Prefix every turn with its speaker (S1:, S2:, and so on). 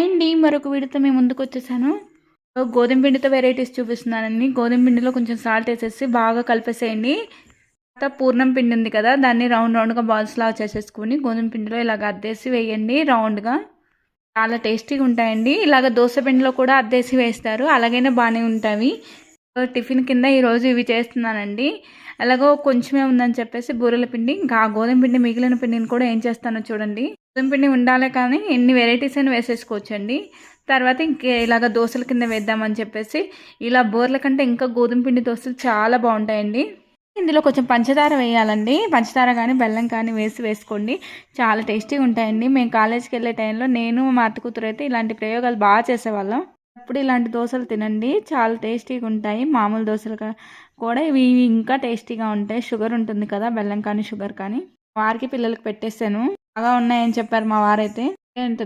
S1: Hi అండి, మరొక వీడియోతో మేము ముందుకు వచ్చేసాను. గోధుమ పిండితో వెరైటీస్ చూపిస్తున్నానండి. గోధుమ పిండిలో కొంచెం సాల్ట్ వేసేసి బాగా కలిపేసేయండి. తర్వాత పూర్ణం పిండి ఉంది కదా, దాన్ని రౌండ్ రౌండ్గా బాల్స్ లాగా చేసేసుకుని గోధుమ పిండిలో ఇలాగ అద్దేసి వేయండి రౌండ్గా. చాలా టేస్టీగా ఉంటాయండి. ఇలాగ దోశ పిండిలో కూడా అద్దేసి వేస్తారు, అలాగైనా బాగానే ఉంటాయి. టిఫిన్ కింద ఈరోజు ఇవి చేస్తున్నానండి. అలాగో కొంచెమే ఉందని చెప్పేసి బూరెల పిండి, ఇంకా ఆ గోధుమ పిండి మిగిలిన పిండిని కూడా ఏం చేస్తానో చూడండి. గోధుమ పిండి ఉండాలి కానీ ఎన్ని వెరైటీస్ అయినా వేసేసుకోవచ్చండి. తర్వాత ఇంకే ఇలాగ దోశల కింద వేద్దామని చెప్పేసి ఇలా బూరెల కంటే ఇంకా గోధుమ పిండి దోశలు చాలా బాగుంటాయండి. ఇందులో కొంచెం పంచదార వేయాలండి. పంచదార కానీ బెల్లం కానీ వేసుకోండి, చాలా టేస్టీగా ఉంటాయండి. మేము కాలేజీకి వెళ్ళే టైంలో నేను మా అత్త కూతురు అయితే ఇలాంటి ప్రయోగాలు బాగా చేసేవాళ్ళం. అప్పుడు ఇలాంటి దోశలు తినండి, చాలా టేస్టీగా ఉంటాయి. మామూలు దోశలు కూడా ఇవి ఇంకా టేస్టీగా ఉంటాయి. షుగర్ ఉంటుంది కదా, బెల్లం కానీ షుగర్ కానీ. వారికి పిల్లలకి పెట్టేసాను, బాగా ఉన్నాయని చెప్పారు మా వారైతే. ఇంత